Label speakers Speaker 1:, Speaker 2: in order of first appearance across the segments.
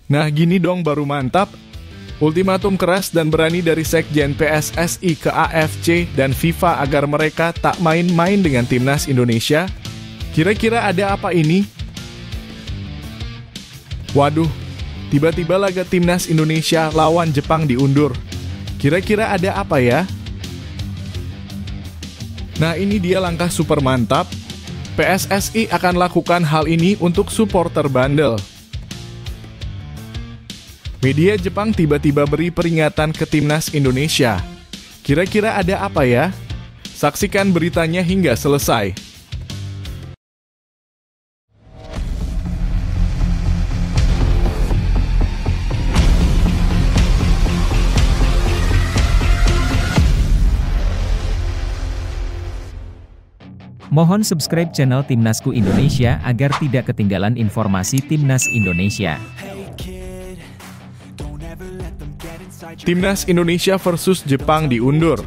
Speaker 1: Nah gini dong baru mantap. Ultimatum keras dan berani dari Sekjen PSSI ke AFC dan FIFA agar mereka tak main-main dengan timnas Indonesia. Kira-kira ada apa ini? Waduh, tiba-tiba laga timnas Indonesia lawan Jepang diundur. Kira-kira ada apa ya? Nah ini dia langkah super mantap. PSSI akan lakukan hal ini untuk supporter bandel. Media Jepang tiba-tiba beri peringatan ke timnas Indonesia. Kira-kira ada apa ya? Saksikan beritanya hingga selesai.
Speaker 2: Mohon subscribe channel Timnasku Indonesia agar tidak ketinggalan informasi Timnas Indonesia.
Speaker 1: Timnas Indonesia versus Jepang diundur.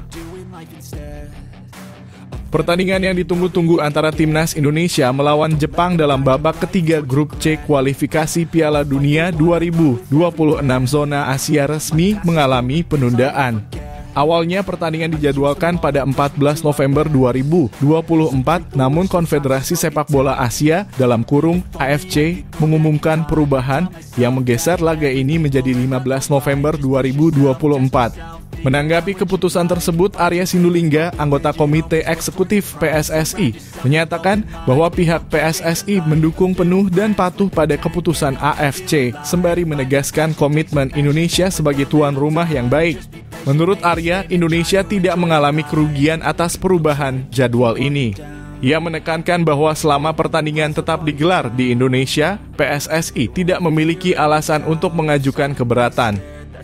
Speaker 1: Pertandingan yang ditunggu-tunggu antara Timnas Indonesia melawan Jepang dalam babak ketiga grup C kualifikasi Piala Dunia 2026 zona Asia resmi mengalami penundaan. Awalnya pertandingan dijadwalkan pada 14 November 2024, namun Konfederasi Sepak Bola Asia (AFC) mengumumkan perubahan yang menggeser laga ini menjadi 15 November 2024. Menanggapi keputusan tersebut, Arya Sinulinga, anggota Komite Eksekutif PSSI, menyatakan bahwa pihak PSSI mendukung penuh dan patuh pada keputusan AFC, sembari menegaskan komitmen Indonesia sebagai tuan rumah yang baik. Menurut Arya, Indonesia tidak mengalami kerugian atas perubahan jadwal ini. Ia menekankan bahwa selama pertandingan tetap digelar di Indonesia, PSSI tidak memiliki alasan untuk mengajukan keberatan.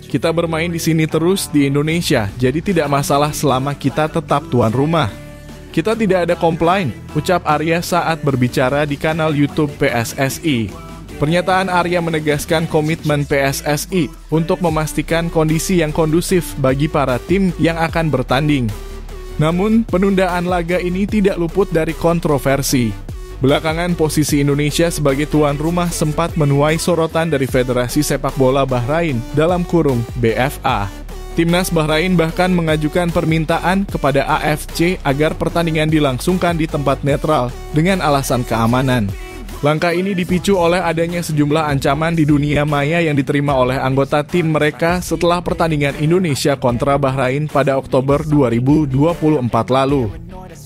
Speaker 1: Kita bermain di sini terus di Indonesia, jadi tidak masalah selama kita tetap tuan rumah. Kita tidak ada komplain, ucap Arya saat berbicara di kanal YouTube PSSI. Pernyataan Arya menegaskan komitmen PSSI untuk memastikan kondisi yang kondusif bagi para tim yang akan bertanding. Namun, penundaan laga ini tidak luput dari kontroversi. Belakangan posisi Indonesia sebagai tuan rumah sempat menuai sorotan dari Federasi Sepak Bola Bahrain (BFA). Timnas Bahrain bahkan mengajukan permintaan kepada AFC agar pertandingan dilangsungkan di tempat netral dengan alasan keamanan. Langkah ini dipicu oleh adanya sejumlah ancaman di dunia maya yang diterima oleh anggota tim mereka setelah pertandingan Indonesia kontra Bahrain pada Oktober 2024 lalu.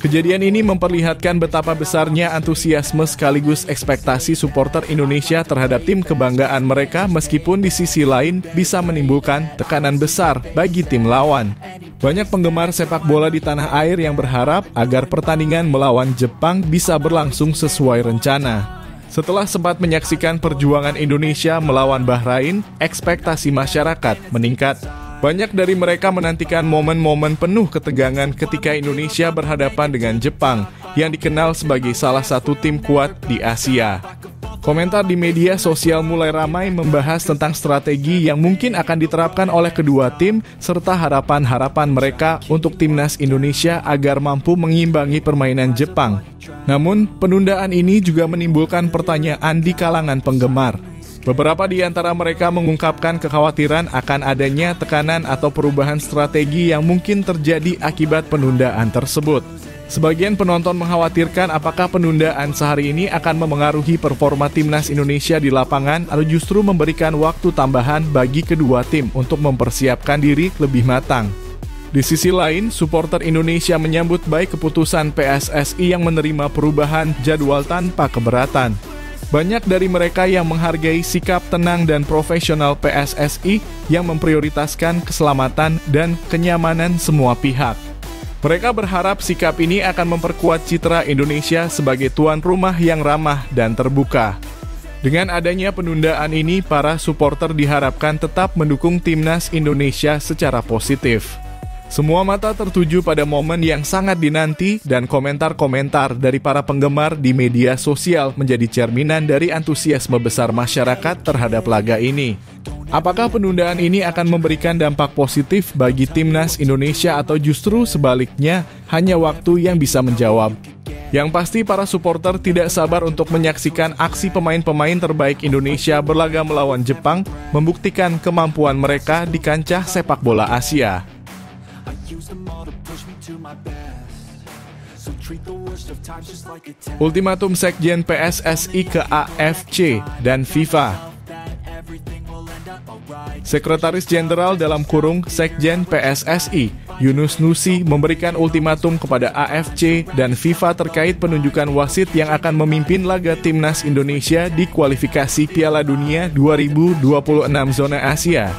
Speaker 1: Kejadian ini memperlihatkan betapa besarnya antusiasme sekaligus ekspektasi supporter Indonesia terhadap tim kebanggaan mereka, meskipun di sisi lain bisa menimbulkan tekanan besar bagi tim lawan. Banyak penggemar sepak bola di tanah air yang berharap agar pertandingan melawan Jepang bisa berlangsung sesuai rencana. Setelah sempat menyaksikan perjuangan Indonesia melawan Bahrain, ekspektasi masyarakat meningkat. Banyak dari mereka menantikan momen-momen penuh ketegangan ketika Indonesia berhadapan dengan Jepang, yang dikenal sebagai salah satu tim kuat di Asia. Komentar di media sosial mulai ramai membahas tentang strategi yang mungkin akan diterapkan oleh kedua tim, serta harapan-harapan mereka untuk timnas Indonesia agar mampu mengimbangi permainan Jepang. Namun, penundaan ini juga menimbulkan pertanyaan di kalangan penggemar. Beberapa di antara mereka mengungkapkan kekhawatiran akan adanya tekanan atau perubahan strategi yang mungkin terjadi akibat penundaan tersebut. Sebagian penonton mengkhawatirkan apakah penundaan sehari ini akan memengaruhi performa timnas Indonesia di lapangan atau justru memberikan waktu tambahan bagi kedua tim untuk mempersiapkan diri lebih matang. Di sisi lain, supporter Indonesia menyambut baik keputusan PSSI yang menerima perubahan jadwal tanpa keberatan. Banyak dari mereka yang menghargai sikap tenang dan profesional PSSI yang memprioritaskan keselamatan dan kenyamanan semua pihak. Mereka berharap sikap ini akan memperkuat citra Indonesia sebagai tuan rumah yang ramah dan terbuka. Dengan adanya penundaan ini, para supporter diharapkan tetap mendukung timnas Indonesia secara positif. Semua mata tertuju pada momen yang sangat dinanti, dan komentar-komentar dari para penggemar di media sosial menjadi cerminan dari antusiasme besar masyarakat terhadap laga ini. Apakah penundaan ini akan memberikan dampak positif bagi timnas Indonesia atau justru sebaliknya hanya waktu yang bisa menjawab? Yang pasti para supporter tidak sabar untuk menyaksikan aksi pemain-pemain terbaik Indonesia berlaga melawan Jepang, membuktikan kemampuan mereka di kancah sepak bola Asia. Ultimatum Sekjen PSSI ke AFC dan FIFA. Sekretaris Jenderal Sekjen PSSI, Yunus Nusi, memberikan ultimatum kepada AFC dan FIFA terkait penunjukan wasit yang akan memimpin laga Timnas Indonesia di kualifikasi Piala Dunia 2026 zona Asia.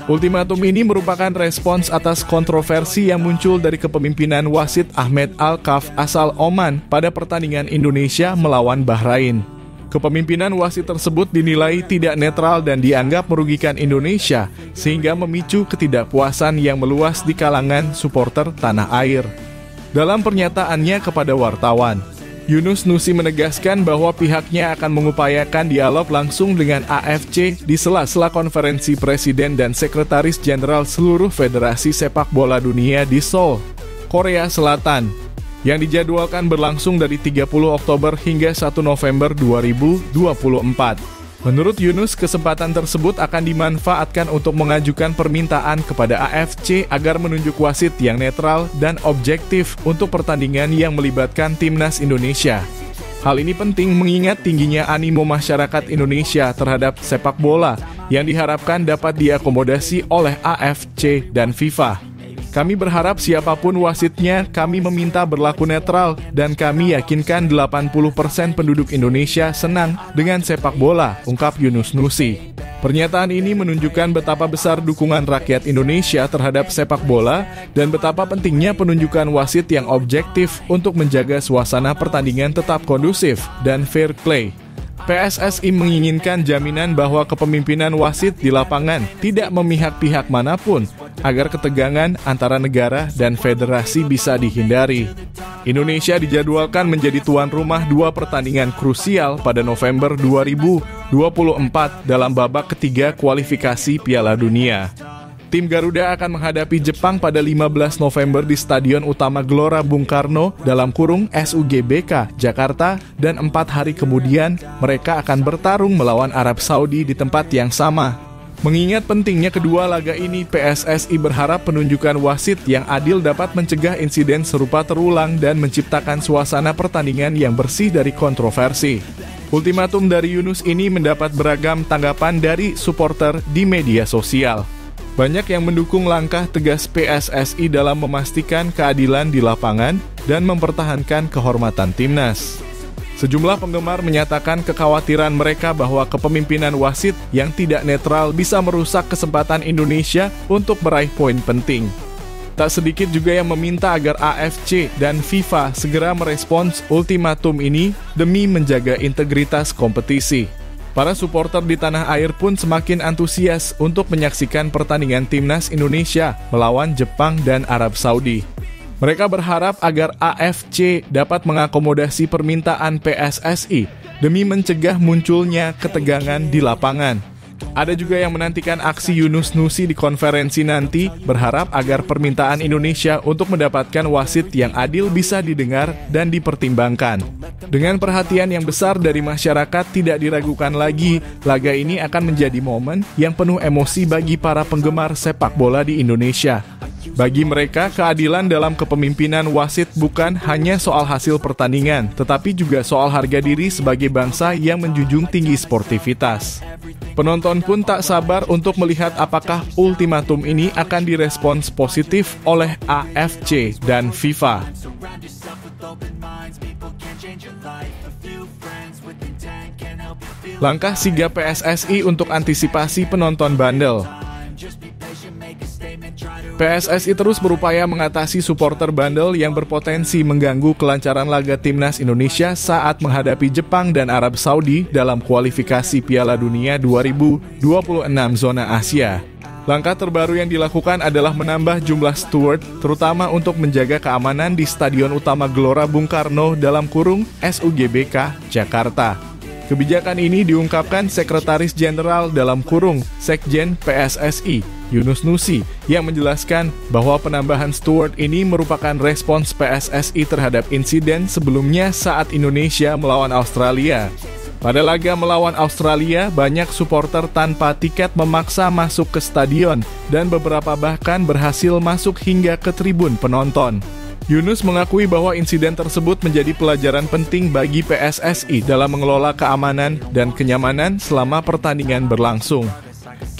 Speaker 1: Ultimatum ini merupakan respons atas kontroversi yang muncul dari kepemimpinan wasit Ahmed Al-Kaf asal Oman pada pertandingan Indonesia melawan Bahrain. Kepemimpinan wasit tersebut dinilai tidak netral dan dianggap merugikan Indonesia, sehingga memicu ketidakpuasan yang meluas di kalangan supporter tanah air. Dalam pernyataannya kepada wartawan, Yunus Nusi menegaskan bahwa pihaknya akan mengupayakan dialog langsung dengan AFC di sela-sela konferensi Presiden dan Sekretaris Jenderal seluruh Federasi Sepak Bola Dunia di Seoul, Korea Selatan, yang dijadwalkan berlangsung dari 30 Oktober hingga 1 November 2024. Menurut Yunus, kesempatan tersebut akan dimanfaatkan untuk mengajukan permintaan kepada AFC agar menunjuk wasit yang netral dan objektif untuk pertandingan yang melibatkan Timnas Indonesia. Hal ini penting mengingat tingginya animo masyarakat Indonesia terhadap sepak bola yang diharapkan dapat diakomodasi oleh AFC dan FIFA. Kami berharap siapapun wasitnya, kami meminta berlaku netral dan kami yakinkan 80% penduduk Indonesia senang dengan sepak bola, ungkap Yunus Nusi. Pernyataan ini menunjukkan betapa besar dukungan rakyat Indonesia terhadap sepak bola dan betapa pentingnya penunjukan wasit yang objektif untuk menjaga suasana pertandingan tetap kondusif dan fair play. PSSI menginginkan jaminan bahwa kepemimpinan wasit di lapangan tidak memihak pihak manapun agar ketegangan antara negara dan federasi bisa dihindari. Indonesia dijadwalkan menjadi tuan rumah 2 pertandingan krusial pada November 2024 dalam babak ketiga kualifikasi Piala Dunia. Tim Garuda akan menghadapi Jepang pada 15 November di Stadion Utama Gelora Bung Karno (SUGBK) Jakarta, dan 4 hari kemudian mereka akan bertarung melawan Arab Saudi di tempat yang sama. Mengingat pentingnya kedua laga ini, PSSI berharap penunjukan wasit yang adil dapat mencegah insiden serupa terulang dan menciptakan suasana pertandingan yang bersih dari kontroversi. Ultimatum dari Yunus ini mendapat beragam tanggapan dari supporter di media sosial. Banyak yang mendukung langkah tegas PSSI dalam memastikan keadilan di lapangan dan mempertahankan kehormatan timnas. Sejumlah penggemar menyatakan kekhawatiran mereka bahwa kepemimpinan wasit yang tidak netral bisa merusak kesempatan Indonesia untuk meraih poin penting. Tak sedikit juga yang meminta agar AFC dan FIFA segera merespons ultimatum ini demi menjaga integritas kompetisi. Para supporter di tanah air pun semakin antusias untuk menyaksikan pertandingan Timnas Indonesia melawan Jepang dan Arab Saudi. Mereka berharap agar AFC dapat mengakomodasi permintaan PSSI demi mencegah munculnya ketegangan di lapangan. Ada juga yang menantikan aksi Yunus Nusi di konferensi nanti, berharap agar permintaan Indonesia untuk mendapatkan wasit yang adil bisa didengar dan dipertimbangkan. Dengan perhatian yang besar dari masyarakat, tidak diragukan lagi, laga ini akan menjadi momen yang penuh emosi bagi para penggemar sepak bola di Indonesia. Bagi mereka, keadilan dalam kepemimpinan wasit bukan hanya soal hasil pertandingan, tetapi juga soal harga diri sebagai bangsa yang menjunjung tinggi sportivitas. Penonton pun tak sabar untuk melihat apakah ultimatum ini akan direspons positif oleh AFC dan FIFA. Langkah sigap PSSI untuk antisipasi penonton bandel. PSSI terus berupaya mengatasi supporter bandel yang berpotensi mengganggu kelancaran laga Timnas Indonesia saat menghadapi Jepang dan Arab Saudi dalam kualifikasi Piala Dunia 2026 zona Asia. Langkah terbaru yang dilakukan adalah menambah jumlah steward, terutama untuk menjaga keamanan di Stadion Utama Gelora Bung Karno (SUGBK) Jakarta. Kebijakan ini diungkapkan Sekretaris Jenderal (Sekjen) PSSI, Yunus Nusi, yang menjelaskan bahwa penambahan steward ini merupakan respons PSSI terhadap insiden sebelumnya saat Indonesia melawan Australia. Pada laga melawan Australia, banyak supporter tanpa tiket memaksa masuk ke stadion dan beberapa bahkan berhasil masuk hingga ke tribun penonton. Yunus mengakui bahwa insiden tersebut menjadi pelajaran penting bagi PSSI dalam mengelola keamanan dan kenyamanan selama pertandingan berlangsung.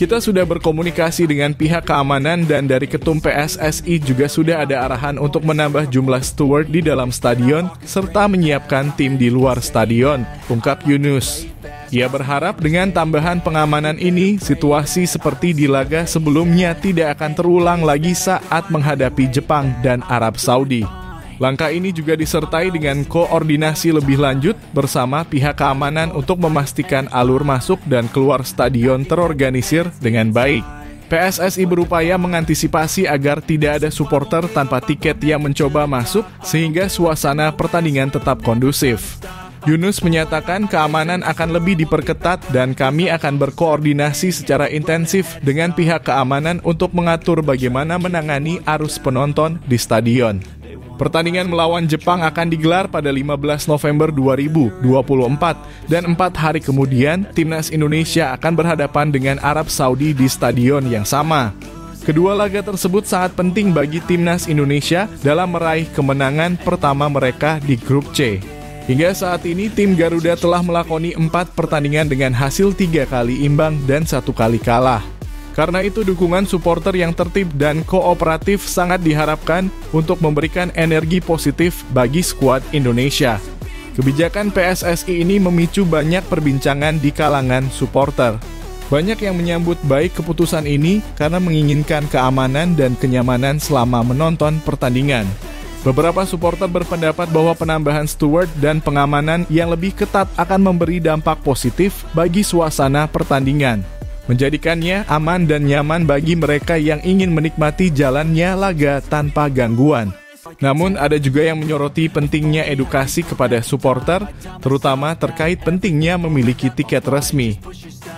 Speaker 1: Kita sudah berkomunikasi dengan pihak keamanan dan dari ketum PSSI juga sudah ada arahan untuk menambah jumlah steward di dalam stadion serta menyiapkan tim di luar stadion, ungkap Yunus. Ia berharap dengan tambahan pengamanan ini, situasi seperti di laga sebelumnya tidak akan terulang lagi saat menghadapi Jepang dan Arab Saudi. Langkah ini juga disertai dengan koordinasi lebih lanjut bersama pihak keamanan untuk memastikan alur masuk dan keluar stadion terorganisir dengan baik. PSSI berupaya mengantisipasi agar tidak ada supporter tanpa tiket yang mencoba masuk sehingga suasana pertandingan tetap kondusif. Yunus menyatakan keamanan akan lebih diperketat dan kami akan berkoordinasi secara intensif dengan pihak keamanan untuk mengatur bagaimana menangani arus penonton di stadion. Pertandingan melawan Jepang akan digelar pada 15 November 2024 dan 4 hari kemudian Timnas Indonesia akan berhadapan dengan Arab Saudi di stadion yang sama. Kedua laga tersebut sangat penting bagi Timnas Indonesia dalam meraih kemenangan pertama mereka di grup C. Hingga saat ini, tim Garuda telah melakoni 4 pertandingan dengan hasil 3 kali imbang dan 1 kali kalah. Karena itu, dukungan supporter yang tertib dan kooperatif sangat diharapkan untuk memberikan energi positif bagi skuad Indonesia. Kebijakan PSSI ini memicu banyak perbincangan di kalangan supporter. Banyak yang menyambut baik keputusan ini karena menginginkan keamanan dan kenyamanan selama menonton pertandingan. Beberapa supporter berpendapat bahwa penambahan steward dan pengamanan yang lebih ketat akan memberi dampak positif bagi suasana pertandingan, menjadikannya aman dan nyaman bagi mereka yang ingin menikmati jalannya laga tanpa gangguan. Namun ada juga yang menyoroti pentingnya edukasi kepada supporter, terutama terkait pentingnya memiliki tiket resmi.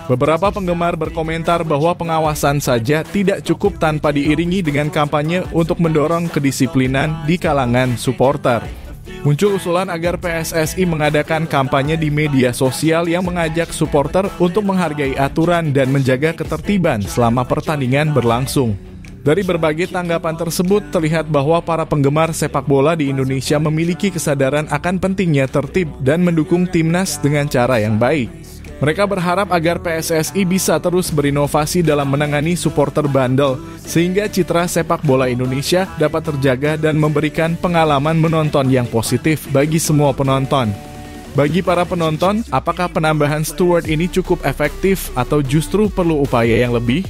Speaker 1: Beberapa penggemar berkomentar bahwa pengawasan saja tidak cukup tanpa diiringi dengan kampanye untuk mendorong kedisiplinan di kalangan supporter. Muncul usulan agar PSSI mengadakan kampanye di media sosial yang mengajak supporter untuk menghargai aturan dan menjaga ketertiban selama pertandingan berlangsung. Dari berbagai tanggapan tersebut, terlihat bahwa para penggemar sepak bola di Indonesia memiliki kesadaran akan pentingnya tertib dan mendukung timnas dengan cara yang baik. Mereka berharap agar PSSI bisa terus berinovasi dalam menangani supporter bandel, sehingga citra sepak bola Indonesia dapat terjaga dan memberikan pengalaman menonton yang positif bagi semua penonton. Bagi para penonton, apakah penambahan steward ini cukup efektif atau justru perlu upaya yang lebih?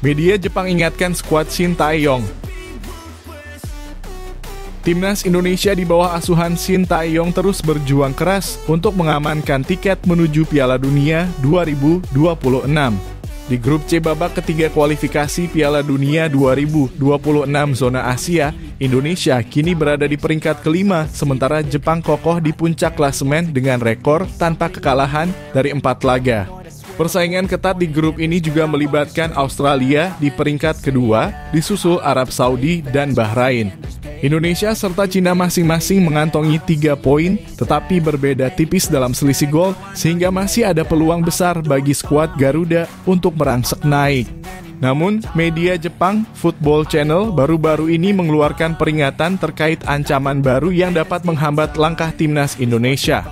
Speaker 1: Media Jepang ingatkan skuad Shin Tae-yong. Timnas Indonesia di bawah asuhan Shin Tae-yong terus berjuang keras untuk mengamankan tiket menuju Piala Dunia 2026. Di grup C babak ketiga kualifikasi Piala Dunia 2026 zona Asia, Indonesia kini berada di peringkat kelima, sementara Jepang kokoh di puncak klasemen dengan rekor tanpa kekalahan dari 4 laga. Persaingan ketat di grup ini juga melibatkan Australia di peringkat kedua, disusul Arab Saudi dan Bahrain. Indonesia serta Cina masing-masing mengantongi 3 poin, tetapi berbeda tipis dalam selisih gol, sehingga masih ada peluang besar bagi skuad Garuda untuk merangsek naik. Namun, media Jepang, Football Channel, baru-baru ini mengeluarkan peringatan terkait ancaman baru yang dapat menghambat langkah timnas Indonesia.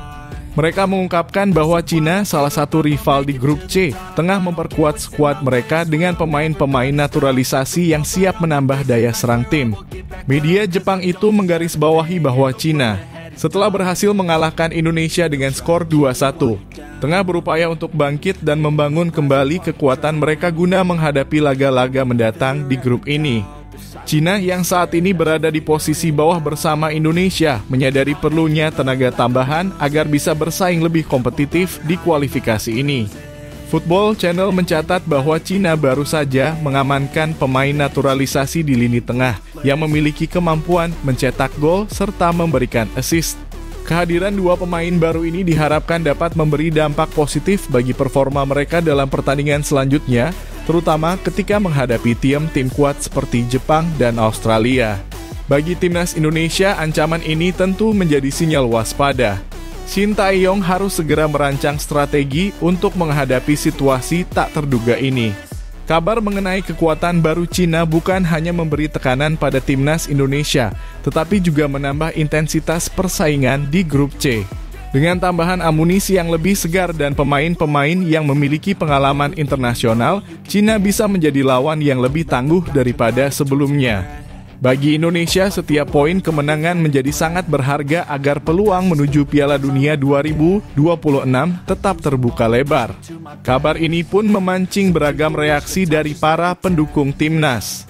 Speaker 1: Mereka mengungkapkan bahwa Cina, salah satu rival di grup C, tengah memperkuat skuad mereka dengan pemain-pemain naturalisasi yang siap menambah daya serang tim. Media Jepang itu menggarisbawahi bahwa Cina, setelah berhasil mengalahkan Indonesia dengan skor 2-1, tengah berupaya untuk bangkit dan membangun kembali kekuatan mereka guna menghadapi laga-laga mendatang di grup ini. Cina yang saat ini berada di posisi bawah bersama Indonesia menyadari perlunya tenaga tambahan agar bisa bersaing lebih kompetitif di kualifikasi ini. Football Channel mencatat bahwa Cina baru saja mengamankan pemain naturalisasi di lini tengah yang memiliki kemampuan mencetak gol serta memberikan assist. Kehadiran dua pemain baru ini diharapkan dapat memberi dampak positif bagi performa mereka dalam pertandingan selanjutnya, terutama ketika menghadapi tim kuat seperti Jepang dan Australia. Bagi timnas Indonesia, ancaman ini tentu menjadi sinyal waspada. Shin Tae-yong harus segera merancang strategi untuk menghadapi situasi tak terduga ini. Kabar mengenai kekuatan baru Cina bukan hanya memberi tekanan pada timnas Indonesia, tetapi juga menambah intensitas persaingan di grup C. Dengan tambahan amunisi yang lebih segar dan pemain-pemain yang memiliki pengalaman internasional, Cina bisa menjadi lawan yang lebih tangguh daripada sebelumnya. Bagi Indonesia, setiap poin kemenangan menjadi sangat berharga agar peluang menuju Piala Dunia 2026 tetap terbuka lebar. Kabar ini pun memancing beragam reaksi dari para pendukung timnas.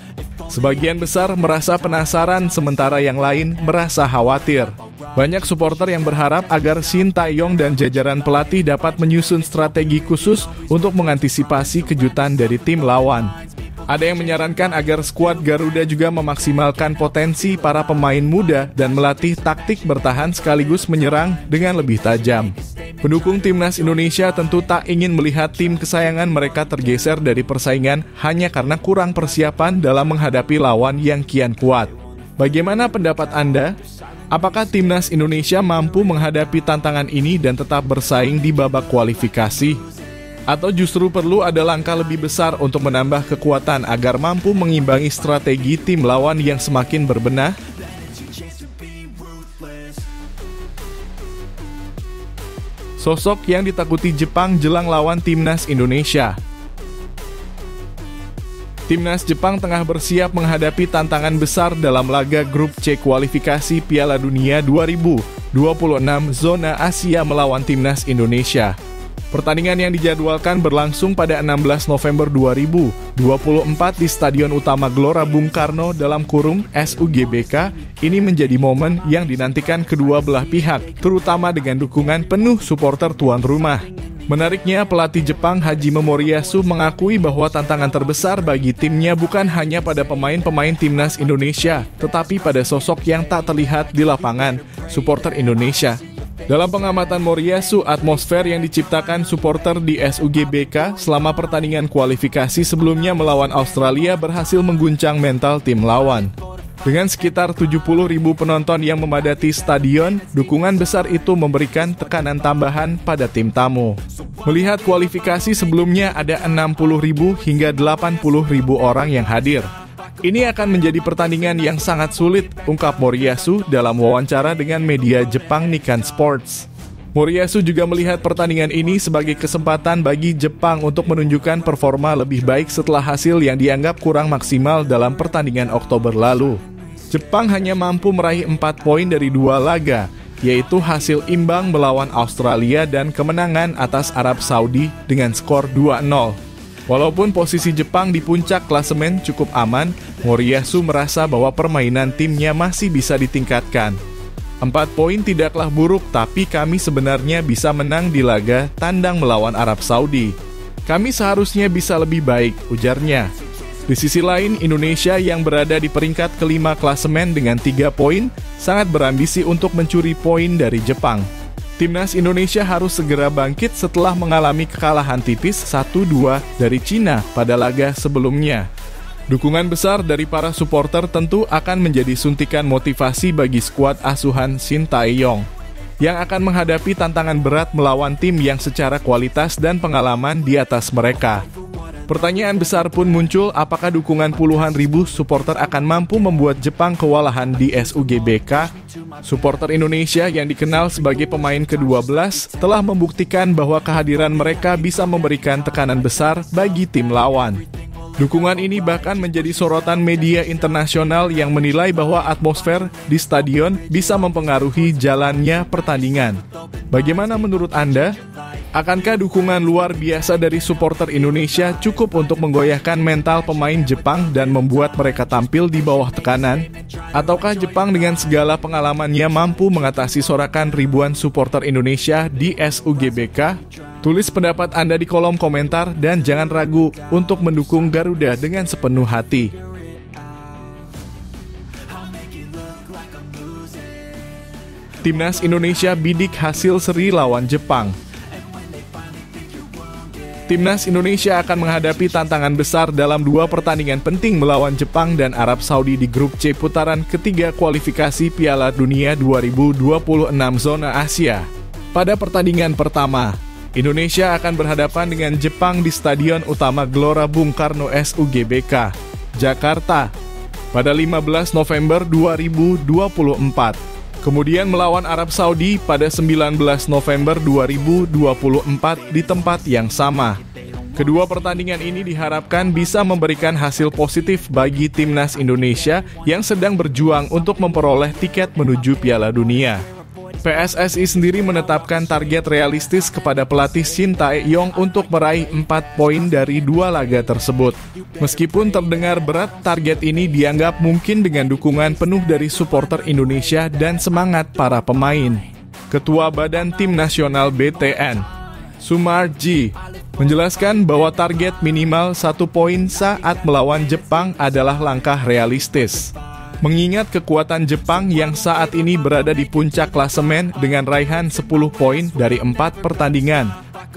Speaker 1: Sebagian besar merasa penasaran, sementara yang lain merasa khawatir. Banyak supporter yang berharap agar Shin Tae-yong dan jajaran pelatih dapat menyusun strategi khusus untuk mengantisipasi kejutan dari tim lawan. Ada yang menyarankan agar skuad Garuda juga memaksimalkan potensi para pemain muda dan melatih taktik bertahan sekaligus menyerang dengan lebih tajam. Pendukung timnas Indonesia tentu tak ingin melihat tim kesayangan mereka tergeser dari persaingan hanya karena kurang persiapan dalam menghadapi lawan yang kian kuat. Bagaimana pendapat Anda? Apakah timnas Indonesia mampu menghadapi tantangan ini dan tetap bersaing di babak kualifikasi? Atau justru perlu ada langkah lebih besar untuk menambah kekuatan agar mampu mengimbangi strategi tim lawan yang semakin berbenah? Sosok yang ditakuti Jepang jelang lawan timnas Indonesia. Timnas Jepang tengah bersiap menghadapi tantangan besar dalam laga grup C kualifikasi Piala Dunia 2026 zona Asia melawan timnas Indonesia. Pertandingan yang dijadwalkan berlangsung pada 16 November 2024 di Stadion Utama Gelora Bung Karno (SUGBK). Ini menjadi momen yang dinantikan kedua belah pihak, terutama dengan dukungan penuh supporter tuan rumah. Menariknya, pelatih Jepang Hajime Moriyasu mengakui bahwa tantangan terbesar bagi timnya bukan hanya pada pemain-pemain timnas Indonesia, tetapi pada sosok yang tak terlihat di lapangan, supporter Indonesia. Dalam pengamatan Moriyasu, atmosfer yang diciptakan supporter di SUGBK selama pertandingan kualifikasi sebelumnya melawan Australia berhasil mengguncang mental tim lawan. Dengan sekitar 70.000 penonton yang memadati stadion, dukungan besar itu memberikan tekanan tambahan pada tim tamu. Melihat kualifikasi sebelumnya ada 60.000 hingga 80.000 orang yang hadir. Ini akan menjadi pertandingan yang sangat sulit, ungkap Moriyasu dalam wawancara dengan media Jepang Nikkan Sports. Moriyasu juga melihat pertandingan ini sebagai kesempatan bagi Jepang untuk menunjukkan performa lebih baik setelah hasil yang dianggap kurang maksimal dalam pertandingan Oktober lalu. Jepang hanya mampu meraih 4 poin dari 2 laga, yaitu hasil imbang melawan Australia dan kemenangan atas Arab Saudi dengan skor 2-0. Walaupun posisi Jepang di puncak klasemen cukup aman, Moriyasu merasa bahwa permainan timnya masih bisa ditingkatkan. 4 poin tidaklah buruk, tapi kami sebenarnya bisa menang di laga tandang melawan Arab Saudi. Kami seharusnya bisa lebih baik, ujarnya. Di sisi lain, Indonesia yang berada di peringkat kelima klasemen dengan 3 poin, sangat berambisi untuk mencuri poin dari Jepang. Timnas Indonesia harus segera bangkit setelah mengalami kekalahan tipis 1-2 dari Cina pada laga sebelumnya. Dukungan besar dari para supporter tentu akan menjadi suntikan motivasi bagi skuad asuhan Shin Tae-yong yang akan menghadapi tantangan berat melawan tim yang secara kualitas dan pengalaman di atas mereka. Pertanyaan besar pun muncul, apakah dukungan puluhan ribu supporter akan mampu membuat Jepang kewalahan di SUGBK? Supporter Indonesia yang dikenal sebagai pemain ke-12 telah membuktikan bahwa kehadiran mereka bisa memberikan tekanan besar bagi tim lawan. Dukungan ini bahkan menjadi sorotan media internasional yang menilai bahwa atmosfer di stadion bisa mempengaruhi jalannya pertandingan. Bagaimana menurut Anda? Akankah dukungan luar biasa dari supporter Indonesia cukup untuk menggoyahkan mental pemain Jepang dan membuat mereka tampil di bawah tekanan? Ataukah Jepang dengan segala pengalamannya mampu mengatasi sorakan ribuan supporter Indonesia di SUGBK? Tulis pendapat Anda di kolom komentar dan jangan ragu untuk mendukung Garuda dengan sepenuh hati. Timnas Indonesia bidik hasil seri lawan Jepang. Timnas Indonesia akan menghadapi tantangan besar dalam 2 pertandingan penting melawan Jepang dan Arab Saudi di grup C putaran ketiga kualifikasi Piala Dunia 2026 zona Asia. Pada pertandingan pertama, Indonesia akan berhadapan dengan Jepang di Stadion Utama Gelora Bung Karno SUGBK, Jakarta, pada 15 November 2024. Kemudian melawan Arab Saudi pada 19 November 2024 di tempat yang sama. Kedua pertandingan ini diharapkan bisa memberikan hasil positif bagi Timnas Indonesia yang sedang berjuang untuk memperoleh tiket menuju Piala Dunia. PSSI sendiri menetapkan target realistis kepada pelatih Shin Tae-yong untuk meraih 4 poin dari 2 laga tersebut. Meskipun terdengar berat, target ini dianggap mungkin dengan dukungan penuh dari supporter Indonesia dan semangat para pemain. Ketua Badan Tim Nasional BTN, Sumarji, menjelaskan bahwa target minimal 1 poin saat melawan Jepang adalah langkah realistis. Mengingat kekuatan Jepang yang saat ini berada di puncak klasemen dengan raihan 10 poin dari 4 pertandingan.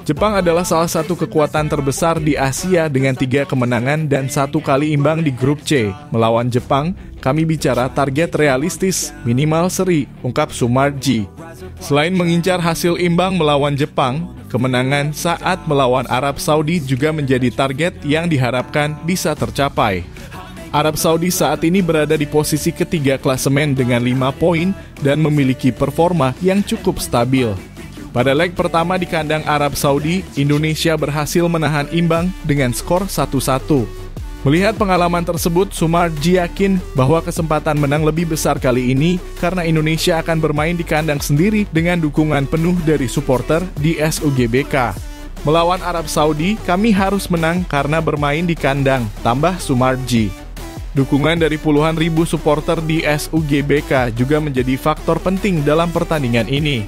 Speaker 1: Jepang adalah salah satu kekuatan terbesar di Asia dengan 3 kemenangan dan 1 kali imbang di grup C. Melawan Jepang, kami bicara target realistis, minimal seri, ungkap Sumarji. Selain mengincar hasil imbang melawan Jepang, kemenangan saat melawan Arab Saudi juga menjadi target yang diharapkan bisa tercapai. Arab Saudi saat ini berada di posisi ketiga klasemen dengan 5 poin dan memiliki performa yang cukup stabil. Pada leg pertama di kandang Arab Saudi, Indonesia berhasil menahan imbang dengan skor 1-1. Melihat pengalaman tersebut, Sumarji yakin bahwa kesempatan menang lebih besar kali ini karena Indonesia akan bermain di kandang sendiri dengan dukungan penuh dari supporter di SUGBK. Melawan Arab Saudi, kami harus menang karena bermain di kandang, tambah Sumarji. Dukungan dari puluhan ribu supporter di SUGBK juga menjadi faktor penting dalam pertandingan ini.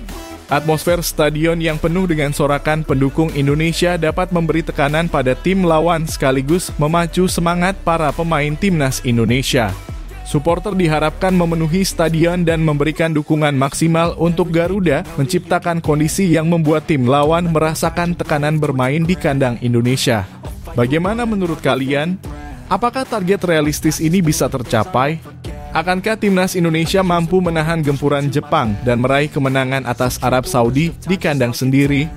Speaker 1: Atmosfer stadion yang penuh dengan sorakan pendukung Indonesia dapat memberi tekanan pada tim lawan sekaligus memacu semangat para pemain Timnas Indonesia. Supporter diharapkan memenuhi stadion dan memberikan dukungan maksimal untuk Garuda menciptakan kondisi yang membuat tim lawan merasakan tekanan bermain di kandang Indonesia. Bagaimana menurut kalian? Apakah target realistis ini bisa tercapai? Akankah Timnas Indonesia mampu menahan gempuran Jepang dan meraih kemenangan atas Arab Saudi di kandang sendiri?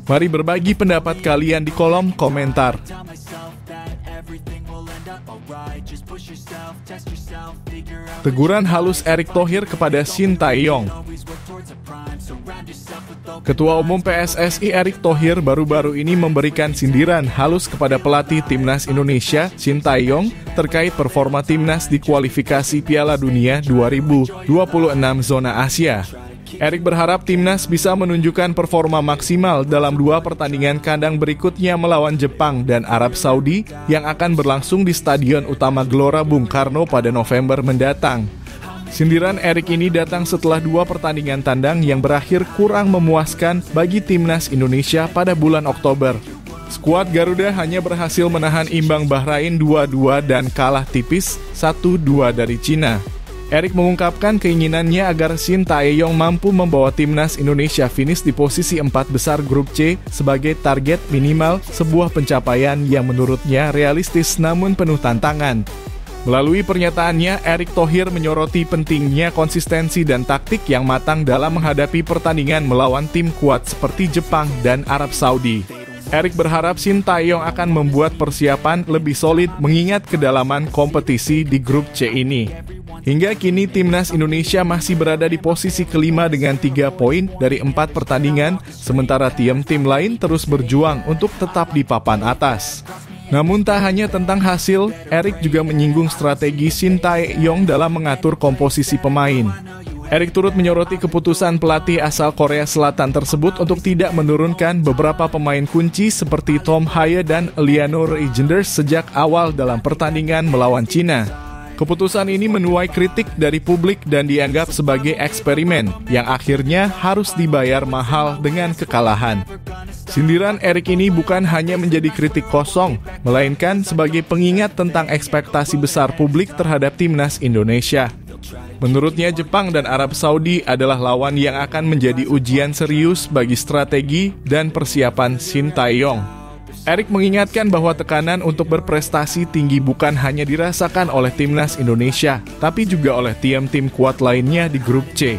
Speaker 1: Mari berbagi pendapat kalian di kolom komentar. Teguran halus Erick Thohir kepada Shin Tae-yong. Ketua Umum PSSI Erick Thohir baru-baru ini memberikan sindiran halus kepada pelatih Timnas Indonesia Shin Tae-yong terkait performa Timnas di kualifikasi Piala Dunia 2026 zona Asia. Erick berharap Timnas bisa menunjukkan performa maksimal dalam 2 pertandingan kandang berikutnya melawan Jepang dan Arab Saudi yang akan berlangsung di Stadion Utama Gelora Bung Karno pada November mendatang. Sindiran Erick ini datang setelah 2 pertandingan tandang yang berakhir kurang memuaskan bagi Timnas Indonesia pada bulan Oktober. Skuad Garuda hanya berhasil menahan imbang Bahrain 2-2 dan kalah tipis 1-2 dari Cina. Erick mengungkapkan keinginannya agar Shin Tae-yong mampu membawa Timnas Indonesia finish di posisi 4 besar grup C sebagai target minimal sebuah pencapaian yang menurutnya realistis namun penuh tantangan. Melalui pernyataannya, Erick Thohir menyoroti pentingnya konsistensi dan taktik yang matang dalam menghadapi pertandingan melawan tim kuat seperti Jepang dan Arab Saudi. Erick berharap Shin Tae-yong akan membuat persiapan lebih solid mengingat kedalaman kompetisi di grup C ini. Hingga kini Timnas Indonesia masih berada di posisi kelima dengan 3 poin dari 4 pertandingan, sementara tim-tim lain terus berjuang untuk tetap di papan atas. Namun tak hanya tentang hasil, Erick juga menyinggung strategi Shin Tae-yong dalam mengatur komposisi pemain. Erick turut menyoroti keputusan pelatih asal Korea Selatan tersebut untuk tidak menurunkan beberapa pemain kunci seperti Tom Hye dan Liano Reijenders sejak awal dalam pertandingan melawan Cina. Keputusan ini menuai kritik dari publik dan dianggap sebagai eksperimen yang akhirnya harus dibayar mahal dengan kekalahan. Sindiran Erik ini bukan hanya menjadi kritik kosong, melainkan sebagai pengingat tentang ekspektasi besar publik terhadap timnas Indonesia. Menurutnya, Jepang dan Arab Saudi adalah lawan yang akan menjadi ujian serius bagi strategi dan persiapan Sintayong. Erik mengingatkan bahwa tekanan untuk berprestasi tinggi bukan hanya dirasakan oleh timnas Indonesia, tapi juga oleh tim-tim kuat lainnya di grup C.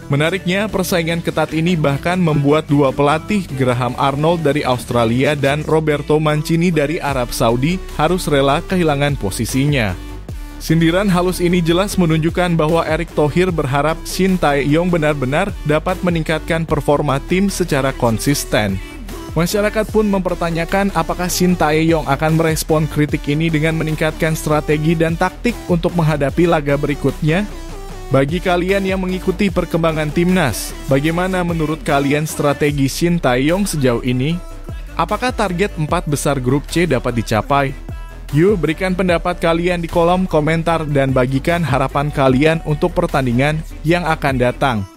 Speaker 1: Menariknya, persaingan ketat ini bahkan membuat dua pelatih, Graham Arnold dari Australia dan Roberto Mancini dari Arab Saudi, harus rela kehilangan posisinya. Sindiran halus ini jelas menunjukkan bahwa Erick Thohir berharap Sintayong benar-benar dapat meningkatkan performa tim secara konsisten. Masyarakat pun mempertanyakan apakah Sintayong akan merespon kritik ini dengan meningkatkan strategi dan taktik untuk menghadapi laga berikutnya. Bagi kalian yang mengikuti perkembangan timnas, bagaimana menurut kalian strategi Sintayong sejauh ini? Apakah target 4 besar grup C dapat dicapai? Yuk berikan pendapat kalian di kolom komentar dan bagikan harapan kalian untuk pertandingan yang akan datang.